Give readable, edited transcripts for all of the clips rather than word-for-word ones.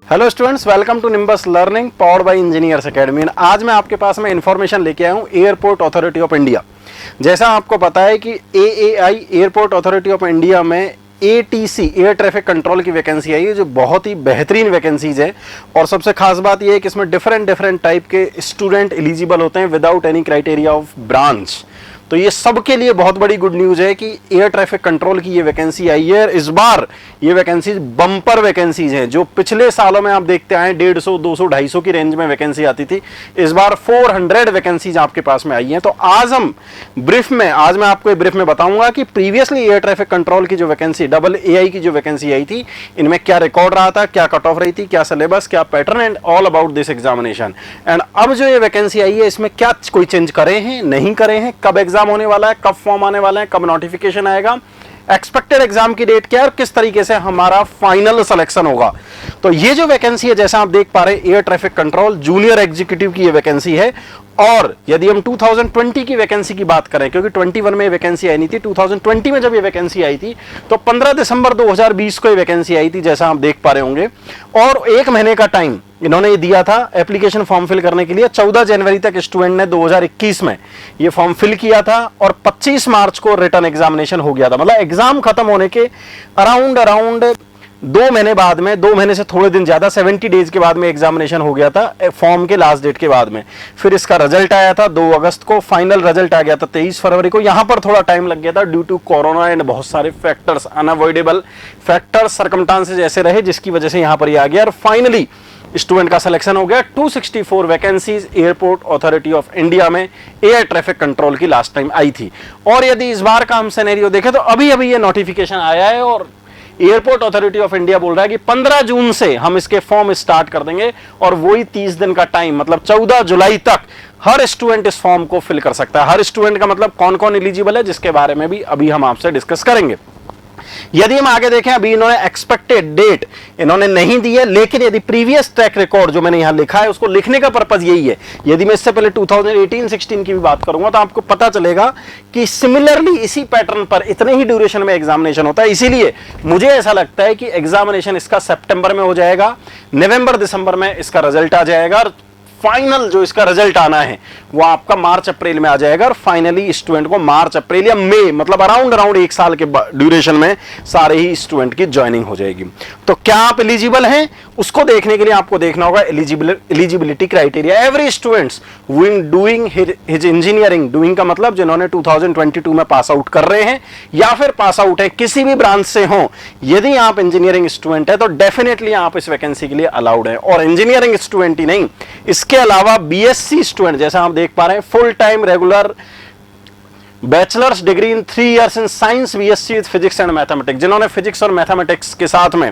Hello students, welcome to Nimbus learning powered by engineers academy. आज मैं आपके पास में इंफॉर्मेशन लेके आया हूँ एयरपोर्ट अथॉरिटी ऑफ इंडिया। जैसा आपको पता है कि AAI airport authority of India में एटीसी एयर ट्रैफिक कंट्रोल की वैकेंसी आई है, जो बहुत ही बेहतरीन वैकेंसीज है। और सबसे खास बात यह है कि इसमें डिफरेंट टाइप के स्टूडेंट एलिजिबल होते हैं without any criteria of branch. तो ये सबके लिए बहुत बड़ी गुड न्यूज़ है कि एयर ट्रैफिक कंट्रोल की ये वैकेंसी आई है। इस बार ये वैकेंसीज बम्पर वैकेंसीज हैं। जो पिछले सालों में आप देखते आए 150, 200, 250 की रेंज में वैकेंसी आती थी, इस बार 400 वैकेंसीज आपके पास में आई हैं। तो आज मैं आपको ब्रीफ में बताऊंगा कि प्रीवियसली एयर ट्रैफिक कंट्रोल की जो वैकेंसी AA की जो वैकेंसी आई थी, इनमें क्या रिकॉर्ड रहा था, क्या कट ऑफ रही थी, क्या सिलेबस, क्या pattern and all about this examination. And अब जो ये वैकेंसी आई है, इसमें क्या कोई चेंज करे हैं, नहीं करे हैं, कब एग्जाम होने वाला है, कब फॉर्म आने वाला है, कब नोटिफिकेशन आएगा, एक्सपेक्टेड एग्जाम की डेट क्या है और किस तरीके से हमारा फाइनल सिलेक्शन होगा। तो ये जो वैकेंसी है, जैसा आप देख पा रहे हैं, air traffic control junior executive की ये वैकेंसी है। और यदि हम 2020 की वैकेंसी की बात करें, क्योंकि 21 में वैकेंसी आई नहीं थी, 2020 में जब ये वैकेंसी आई थी तो 15 दिसंबर 2020 को ये वैकेंसी आई थी, जैसा आप देख पा रहे होंगे। और 1 महीने का टाइम इन्होंने ये दिया था एप्लीकेशन फॉर्म फिल करने के लिए। 14 जनवरी तक स्टूडेंट ने 2021 में ये फॉर्म फिल किया था और 25 मार्च को रिटर्न एग्जामिनेशन हो गया था। मतलब एग्जाम खत्म होने के अराउंड 2 महीने बाद में, 2 महीने से थोड़े दिन ज्यादा, 70 डेज के बाद में एग्जामिनेशन हो गया था फॉर्म के लास्ट डेट के बाद में। फिर इसका रिजल्ट आया था 2 अगस्त को, फाइनल रिजल्ट आ गया था 23 फरवरी को। यहां पर थोड़ा टाइम लग गया था ड्यू टू कोरोना एंड बहुत सारे फैक्टर्स, अनअवॉइडेबल फैक्टर्स, सर्कमस्टांसेस ऐसे रहे जिसकी वजह से यहां पर ये आ गया और फाइनली स्टूडेंट का सिलेक्शन हो गया। 264 vacancies airport authority of India में एयर ट्रैफिक कंट्रोल की लास्ट टाइम आई थी। और यदि इस बार का हम सिनेरियो देखें तो अभी ये नोटिफिकेशन आया है और एयरपोर्ट अथॉरिटी ऑफ इंडिया बोल रहा है कि 15 जून से हम इसके फॉर्म स्टार्ट कर देंगे और वही 30 दिन का टाइम, मतलब 14 जुलाई तक हर स्टूडेंट इस फॉर्म को फिल कर सकता है। हर स्टूडेंट का मतलब कौन कौन एलिजिबल है, जिसके बारे में भी अभी हम आपसे डिस्कस करेंगे। यदि हम आगे देखें, अभी इन्होंने एक्सपेक्टेड डेट इन्होंने नहीं दी है, लेकिन यदि प्रीवियस ट्रैक रिकॉर्ड जो मैंने यहां लिखा है, उसको लिखने का पर्पस यही है। यदि मैं इससे पहले 2018-16 की भी बात करूंगा तो आपको पता चलेगा कि सिमिलरली इसी पैटर्न पर इतने ही ड्यूरेशन में एग्जामिनेशन होता है। इसीलिए मुझे ऐसा लगता है कि एग्जामिनेशन इसका सितंबर में हो जाएगा, नवंबर दिसंबर में इसका रिजल्ट आ जाएगा और फाइनल जो इसका रिजल्ट आना है वो आपका मार्च अप्रैल में आ जाएगा। और फाइनली स्टूडेंट को मार्च अप्रैल या मई, मतलब अराउंड 1 साल के ड्यूरेशन में सारे ही स्टूडेंट की ज्वाइनिंग हो जाएगी। तो क्या आप एलिजिबल हैं, उसको देखने के लिए आपको देखना होगा eligibility criteria. Every students doing his engineering, doing का मतलब जिन्होंने 2022 में पास आउट कर रहे हैं या फिर पास आउट है, किसी भी ब्रांच से हो, यदि आप इंजीनियरिंग स्टूडेंट है तो डेफिनेटली आप इस वैकेंसी के लिए अलाउड है। और इंजीनियरिंग स्टूडेंट ही नहीं, इसके अलावा बीएससी स्टूडेंट, जैसा आप देख पा रहे हैं, full time regular bachelors degree in 3 years in science BSc with physics and mathematics, जिन्होंने फिजिक्स और मैथमेटिक्स के साथ में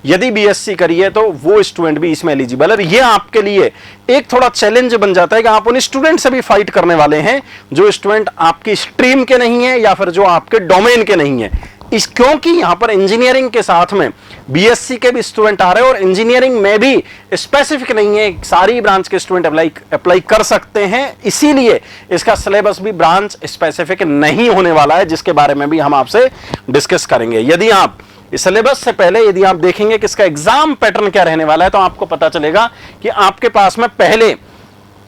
यदि बीएससी करी है तो वो स्टूडेंट भी इसमें एलिजिबल है। ये आपके लिए एक थोड़ा चैलेंज बन जाता है कि आप उन स्टूडेंट से भी फाइट करने वाले हैं जो स्टूडेंट आपकी स्ट्रीम के नहीं है या फिर जो आपके डोमेन के नहीं है। क्योंकि यहां पर इंजीनियरिंग के साथ में बीएससी के भी स्टूडेंट आ रहे हैं और इंजीनियरिंग में भी स्पेसिफिक नहीं है, सारी ब्रांच के स्टूडेंट अप्लाई कर सकते हैं। इसीलिए इसका सिलेबस भी ब्रांच स्पेसिफिक नहीं होने वाला है, जिसके बारे में भी हम आपसे डिस्कस करेंगे। यदि आप इस सिलेबस से पहले यदि आप देखेंगे कि इसका एग्जाम पैटर्न क्या रहने वाला है, तो आपको पता चलेगा कि आपके पास में पहले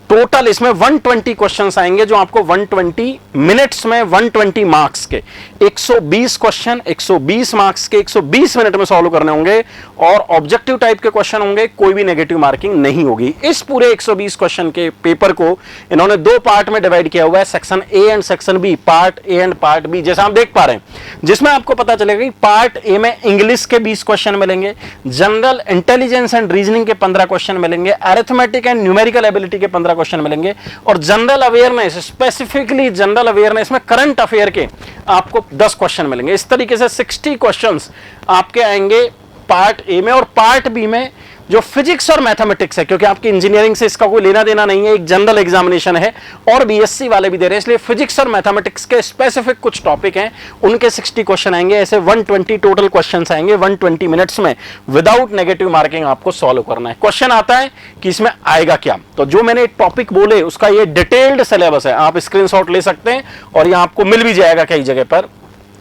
टोटल इसमें 120 क्वेश्चंस आएंगे, जो आपको 120 मिनट्स में 120 मार्क्स के 120 क्वेश्चन 120 मार्क्स के 120 मिनट में सॉल्व करने होंगे और ऑब्जेक्टिव टाइप के क्वेश्चन होंगे, कोई भी नेगेटिव मार्किंग नहीं होगी। इस पूरे 120 क्वेश्चन के पेपर को इन्होंने 2 पार्ट में डिवाइड किया हुआ है, section A and section B, part A and part B, जैसा आप देख पा रहे हैं, जिसमें आपको पता चलेगा कि पार्ट ए में इंग्लिश के 20 क्वेश्चन मिलेंगे, जनरल इंटेलिजेंस एंड रीजनिंग के 15 क्वेश्चन मिलेंगे, अरिथमेटिक एंड न्यूमेरिकल एबिलिटी के 15 क्वेश्चन मिलेंगे और general awareness, specifically general awareness में करंट अफेयर के आपको 10 क्वेश्चन मिलेंगे। इस तरीके से 60 क्वेश्चंस आपके आएंगे पार्ट ए में। और पार्ट बी में जो फिजिक्स और मैथमेटिक्स है, क्योंकि आपकी इंजीनियरिंग से इसका कोई लेना देना नहीं है, एक जनरल एग्जामिनेशन है और बीएससी वाले भी दे रहे हैं, इसलिए फिजिक्स और मैथमेटिक्स के स्पेसिफिक कुछ टॉपिक हैं, उनके 60 क्वेश्चन आएंगे। ऐसे 120 टोटल क्वेश्चंस आएंगे 120 मिनट्स में, विदाउट नेगेटिव मार्किंग आपको सॉल्व करना है। क्वेश्चन आता है कि इसमें आएगा क्या, तो जो मैंने टॉपिक बोले उसका ये डिटेल्ड सिलेबस है, आप स्क्रीनशॉट ले सकते हैं और यह आपको मिल भी जाएगा कई जगह पर।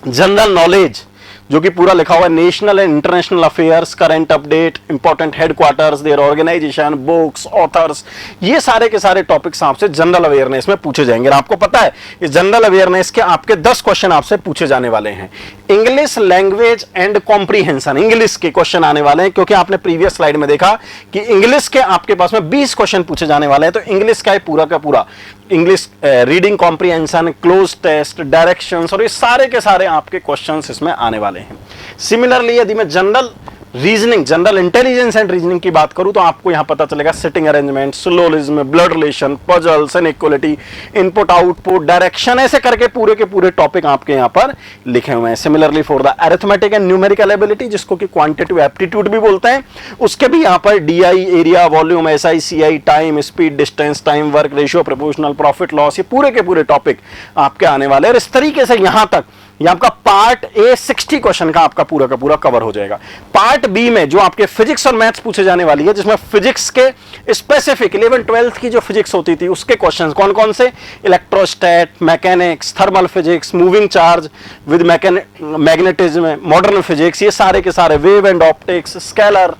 जनरल नॉलेज, जो कि पूरा लिखा हुआ है national and international affairs, current update, important headquarters, their organisation, books, authors, ये सारे के सारे टॉपिक्स आपसे जनरल अवेयरनेस में पूछे जाएंगे। और आपको पता है इस जनरल अवेयरनेस के आपके 10 क्वेश्चन आपसे पूछे जाने वाले हैं। English language and comprehension, English के क्वेश्चन आने वाले हैं, क्योंकि आपने प्रीवियस स्लाइड में देखा कि इंग्लिश के आपके पास में 20 क्वेश्चन पूछे जाने वाले हैं। तो इंग्लिश का पूरा का पूरा English reading comprehension, cloze test, directions और ये सारे के सारे आपके क्वेश्चंस इसमें आने वाले हैं। सिमिलरली यदि मैं general reasoning, general intelligence and reasoning की बात करूं तो आपको यहां पता चलेगा sitting arrangement, syllogism, blood relation, puzzles, inequality, input output, direction, ऐसे करके पूरे के पूरे टॉपिक आपके यहां पर लिखे हुए हैं। Similarly for the arithmetic and numerical ability, जिसको कि क्वांटिटेटिव एप्टीट्यूड भी बोलते हैं, उसके भी यहां पर DI, area, volume, SI, CI, time, speed, distance, time work ratio, proportional, profit loss, ये पूरे के पूरे टॉपिक आपके आने वाले हैं। और इस तरीके से यहां तक ये आपका पार्ट ए 60 क्वेश्चन का आपका पूरा कवर हो जाएगा। पार्ट बी में जो आपके फिजिक्स और मैथ्स पूछे जाने वाली है, जिसमें फिजिक्स के स्पेसिफिक 11-12 की जो फिजिक्स होती थी उसके क्वेश्चंस कौन कौन से, electrostat, mechanics, thermal physics, moving charge with magnetism, modern physics, ये सारे के सारे, वेव एंड ऑप्टिक्स, स्केलर,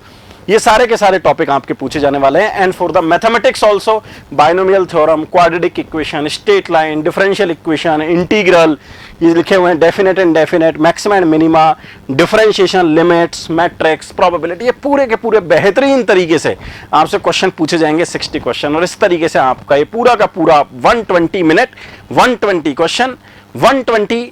ये सारे के सारे टॉपिक आपके पूछे जाने वाले हैं। And for the mathematics also binomial theorem, quadratic equation, straight line, differential equation, integral, ये लिखे हुए हैं, definite and definite, maxima and minima, differentiation, limits, matrix, probability, ये पूरे के पूरे बेहतरीन तरीके से आपसे क्वेश्चन पूछे जाएंगे, 60 क्वेश्चन। और इस तरीके से आपका ये पूरा का पूरा 120 मिनट, 120 क्वेश्चन, 120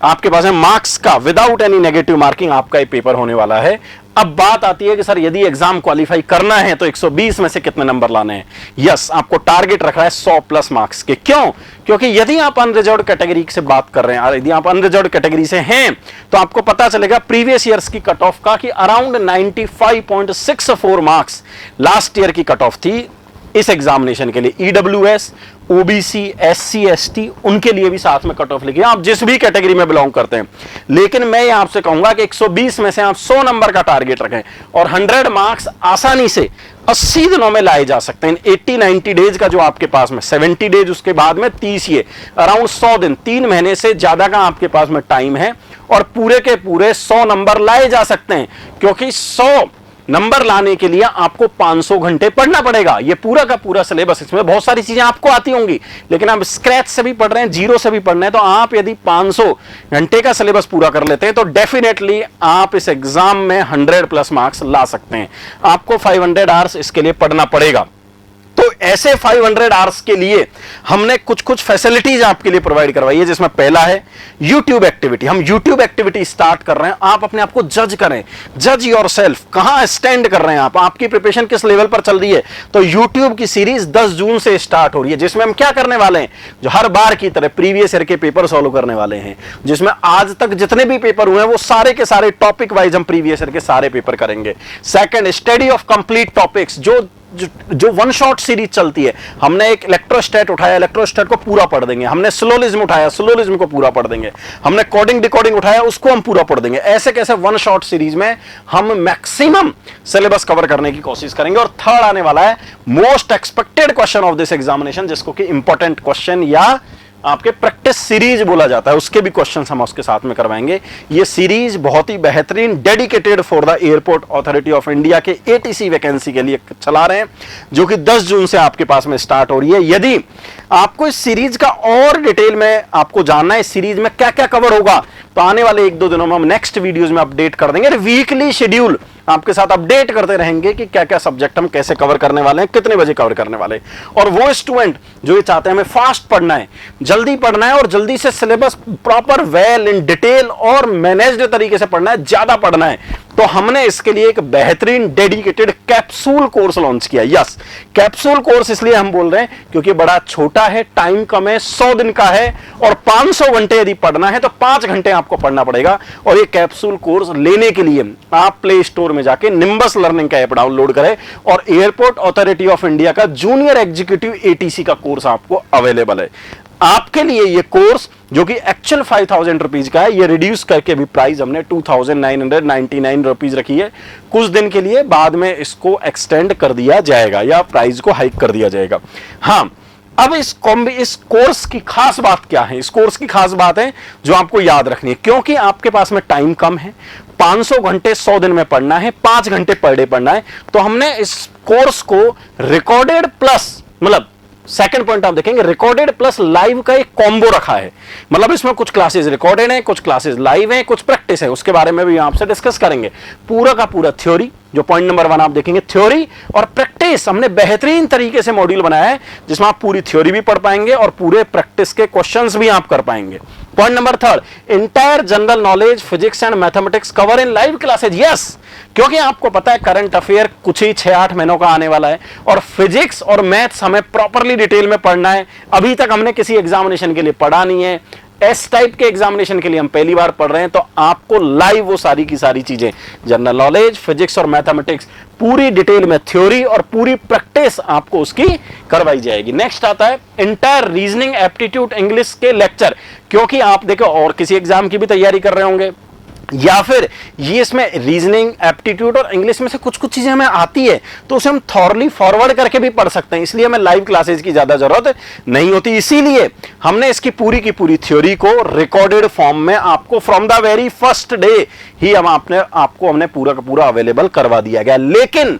आपके पास है मार्क्स का विदाउट एनी नेगेटिव मार्किंग आपका ये पेपर होने वाला है। अब बात आती है कि सर यदि एग्जाम क्वालिफाई करना है तो 120 में से कितने नंबर लाने हैं। यस, आपको टारगेट रखा है 100 प्लस मार्क्स के। क्यों? क्योंकि यदि आप अनरिजर्व्ड कैटेगरी से बात कर रहे हैं, यदि आप अनरिजर्व्ड कैटेगरी से हैं तो आपको पता चलेगा प्रीवियस ईयर्स की कट ऑफ का कि अराउंड 95.64 मार्क्स लास्ट ईयर की कट ऑफ थी इस एग्जामिनेशन के लिए। ईडब्ल्यूएस, ओबीसी, एससी, एसटी, उनके लिए भी साथ में कट ऑफ लिखिए, आप जिस भी कैटेगरी में बिलोंग करते हैं। लेकिन मैं ये आपसे कहूंगा कि 120 में से आप 100 नंबर का टारगेट रखें और 100 मार्क्स आसानी से 80 दिनों में लाए जा सकते हैं। 80-90 डेज का जो आपके पास में 70 डेज, उसके बाद में 30, ये अराउंड 100 दिन, 3 महीने से ज्यादा का आपके पास में टाइम है और पूरे के पूरे 100 नंबर लाए जा सकते हैं। क्योंकि 100 नंबर लाने के लिए आपको 500 घंटे पढ़ना पड़ेगा। ये पूरा का पूरा सिलेबस, इसमें बहुत सारी चीजें आपको आती होंगी, लेकिन आप स्क्रैच से भी पढ़ रहे हैं, जीरो से भी पढ़ रहे हैं, तो आप यदि 500 घंटे का सिलेबस पूरा कर लेते हैं तो डेफिनेटली आप इस एग्जाम में 100 प्लस मार्क्स ला सकते हैं। आपको 500 आवर्स इसके लिए पढ़ना पड़ेगा। तो ऐसे 500 आवर्स के लिए हमने कुछ कुछ फैसिलिटीज आपके लिए प्रोवाइड करवाई है, जिसमें पहला है YouTube एक्टिविटी। हम YouTube एक्टिविटी स्टार्ट कर रहे हैं। आप अपने आप को जज करें, जज योरसेल्फ, कहां स्टैंड कर रहे हैं आप, आपकी प्रिपरेशन किस लेवल पर चल रही है। तो YouTube की सीरीज 10 जून से स्टार्ट हो रही है, जिसमें हम क्या करने वाले हैं, जो हर बार की तरह प्रीवियस ईयर के पेपर सॉल्व करने वाले हैं, जिसमें आज तक जितने भी पेपर हुए हैं वो सारे के सारे टॉपिक वाइज हम प्रीवियस ईयर के सारे पेपर करेंगे। Second, study of complete topics, जो वन शॉट सीरीज चलती है। हमने एक इलेक्ट्रोस्टैट उठाया, इलेक्ट्रोस्टैट को पूरा पढ़ देंगे। हमने सिलोजिज्म उठाया, सिलोजिज्म को पूरा पढ़ देंगे। हमने कोडिंग डिकोडिंग उठाया, उसको हम पूरा पढ़ देंगे। ऐसे कैसे वन शॉट सीरीज में हम मैक्सिमम सिलेबस कवर करने की कोशिश करेंगे। और थर्ड आने वाला है most expected question of this examination, जिसको कि इंपॉर्टेंट क्वेश्चन या आपके प्रैक्टिस सीरीज बोला जाता है, उसके भी क्वेश्चंस हम उसके साथ में करवाएंगे। ये सीरीज बहुत ही बेहतरीन, dedicated for the airport authority of India के एटीसी वैकेंसी के लिए चला रहे हैं, जो कि 10 जून से आपके पास में स्टार्ट हो रही है। यदि आपको इस सीरीज का और डिटेल में आपको जानना है, इस सीरीज में क्या क्या कवर होगा, तो आने वाले 1-2 दिनों में हम नेक्स्ट वीडियोज में अपडेट कर देंगे। वीकली शेड्यूल आपके साथ अपडेट करते रहेंगे कि क्या क्या सब्जेक्ट हम कैसे कवर करने वाले हैं, कितने बजे कवर करने वाले हैं। और वो स्टूडेंट जो ये चाहते हैं हमें फास्ट पढ़ना है, जल्दी पढ़ना है और जल्दी से syllabus proper well in detail और मैनेज्ड तरीके से पढ़ना है, ज्यादा पढ़ना है, तो हमने इसके लिए एक बेहतरीन डेडिकेटेड कैप्सूल कोर्स लॉन्च किया। यस, कैप्सूल कोर्स इसलिए हम बोल रहे हैं क्योंकि बड़ा छोटा है, टाइम कम है, 100 दिन का है और 500 घंटे यदि पढ़ना है तो 5 घंटे आपको पढ़ना पड़ेगा। और ये कैप्सूल कोर्स लेने के लिए आप प्ले स्टोर में जाके निम्बस लर्निंग का ऐप डाउनलोड करें और एयरपोर्ट अथॉरिटी ऑफ इंडिया का जूनियर एग्जीक्यूटिव एटीसी का कोर्स आपको अवेलेबल है। आपके लिए ये कोर्स जो कि एक्चुअल 5,000 रुपीज का है, ये रिड्यूस करके भी प्राइस हमने 2,999 रुपीज रखी है। कुछ दिन के लिए बाद में इसको एक्सटेंड कर दिया जाएगा या प्राइस को हाइक कर दिया जाएगा। हाँ, अब इस कोर्स की खास बात क्या है? इस कोर्स की खास बात है जो आपको याद रखनी है, क्योंकि आपके पास में टाइम कम है, 500 घंटे 100 दिन में पढ़ना है, 5 घंटे पर डे पढ़ना है, तो हमने इस कोर्स को रिकॉर्डेड प्लस, मतलब सेकंड पॉइंट आप देखेंगे, रिकॉर्डेड प्लस लाइव का एक कॉम्बो रखा है। मतलब इसमें कुछ क्लासेस रिकॉर्डेड हैं, कुछ क्लासेस लाइव हैं, कुछ प्रैक्टिस है, उसके बारे में भी आपसे डिस्कस करेंगे। पूरा का पूरा थ्योरी, जो पॉइंट नंबर 1 आप देखेंगे, थ्योरी और प्रैक्टिस, हमने बेहतरीन तरीके से मॉड्यूल बनाया है जिसमें आप पूरी थ्योरी भी पढ़ पाएंगे और पूरे प्रैक्टिस के क्वेश्चंस भी आप कर पाएंगे। Point number 3, entire general knowledge physics and mathematics cover in live classes. Yes, क्योंकि आपको पता है करंट अफेयर कुछ ही 6-8 महीनों का आने वाला है और फिजिक्स और मैथ्स हमें प्रॉपरली डिटेल में पढ़ना है। अभी तक हमने किसी एग्जामिनेशन के लिए पढ़ा नहीं है, एस टाइप के एग्जामिनेशन के लिए हम पहली बार पढ़ रहे हैं, तो आपको लाइव वो सारी की सारी चीजें, जनरल नॉलेज, फिजिक्स और मैथमेटिक्स, पूरी डिटेल में थ्योरी और पूरी प्रैक्टिस आपको उसकी करवाई जाएगी। नेक्स्ट आता है इंटायर रीजनिंग एप्टीट्यूड इंग्लिश के लेक्चर, क्योंकि आप देखो और किसी एग्जाम की भी तैयारी कर रहे होंगे या फिर ये इसमें रीजनिंग एप्टीट्यूड और इंग्लिश में से कुछ कुछ चीजें हमें आती है, तो उसे हम थॉरली फॉरवर्ड करके भी पढ़ सकते हैं, इसलिए हमें लाइव क्लासेस की ज्यादा जरूरत नहीं होती। इसीलिए हमने इसकी पूरी की पूरी थ्योरी को रिकॉर्डेड फॉर्म में आपको from the very first day ही हमने पूरा का पूरा अवेलेबल करवा दिया गया। लेकिन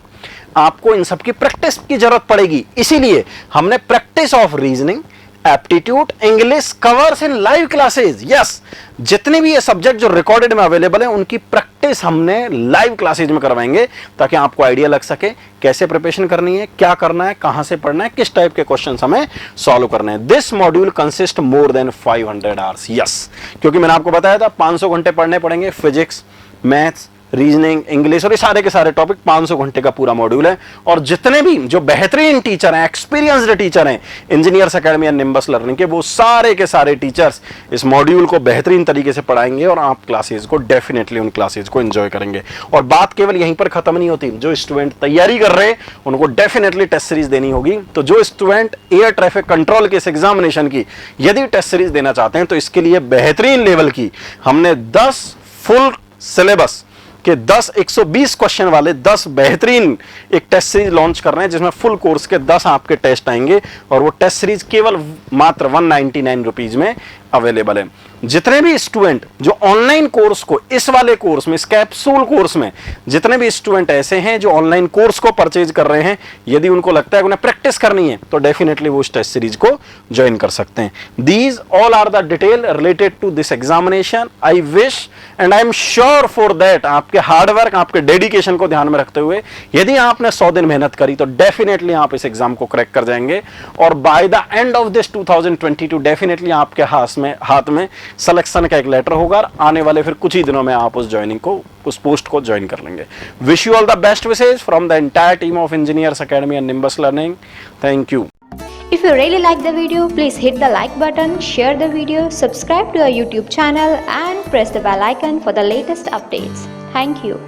आपको इन सब की प्रैक्टिस की जरूरत पड़ेगी, इसीलिए हमने practice of reasoning aptitude English covers in live classes. Yes, जितने भी ये सब्जेक्ट जो रिकॉर्डेड में अवेलेबल है उनकी प्रैक्टिस हमने लाइव क्लासेज में करवाएंगे, ताकि आपको आइडिया लग सके कैसे प्रिपरेशन करनी है, क्या करना है, कहां से पढ़ना है, किस टाइप के क्वेश्चंस हमें सॉल्व करने हैं। This module consist more than 500 hours. Yes, क्योंकि मैंने आपको बताया था 500 घंटे पढ़ने पड़ेंगे, फिजिक्स, मैथ्स, रीजनिंग, इंग्लिश और ये सारे के सारे टॉपिक 500 घंटे का पूरा मॉड्यूल है। और जितने भी जो बेहतरीन टीचर हैं, एक्सपीरियंस्ड टीचर हैं engineers academy and nimbus learning के, वो सारे के सारे टीचर्स इस मॉड्यूल को बेहतरीन तरीके से पढ़ाएंगे और आप क्लासेज को डेफिनेटली उन क्लासेज को एंजॉय करेंगे। और बात केवल यहीं पर खत्म नहीं होती, जो स्टूडेंट तैयारी कर रहे हैं उनको डेफिनेटली टेस्ट सीरीज देनी होगी। तो जो स्टूडेंट एयर ट्रैफिक कंट्रोल के इस एग्जामिनेशन की यदि टेस्ट सीरीज देना चाहते हैं, तो इसके लिए बेहतरीन लेवल की हमने 10 फुल सिलेबस के 10 120 क्वेश्चन वाले 10 बेहतरीन एक टेस्ट सीरीज लॉन्च कर रहे हैं, जिसमें फुल कोर्स के 10 आपके टेस्ट आएंगे और वो टेस्ट सीरीज केवल मात्र 199 रुपीज में अवेलेबल है। जितने भी स्टूडेंट जो ऑनलाइन कोर्स को, इस वाले कोर्स में, इस कैप्सूल कोर्स में जितने भी स्टूडेंट ऐसे हैं जो ऑनलाइन कोर्स को परचेज कर रहे हैं, यदि उनको लगता है उन्हें प्रैक्टिस करनी है, तो डेफिनेटली वो इस टेस्ट सीरीज को ज्वाइन कर सकते हैं। These all are the detail related to this examination. I wish and I am sure for that आपके हार्डवर्क, आपके डेडिकेशन को ध्यान में रखते हुए यदि आपने 100 दिन मेहनत करी तो डेफिनेटली आप इस एग्जाम को क्रैक कर जाएंगे और by the end of this 2022 definitely आपके हाथ में सिलेक्शन का एक लेटर होगा। आने वाले फिर कुछ ही दिनों में आप उस ज्वाइनिंग को, उस पोस्ट को ज्वाइन कर लेंगे। Wish you all the best wishes from the entire team of engineers academy and nimbus learning. Thank you. If you really like the video, please hit the like button, share the video, subscribe to our YouTube channel and press the bell icon for the latest updates. Thank you.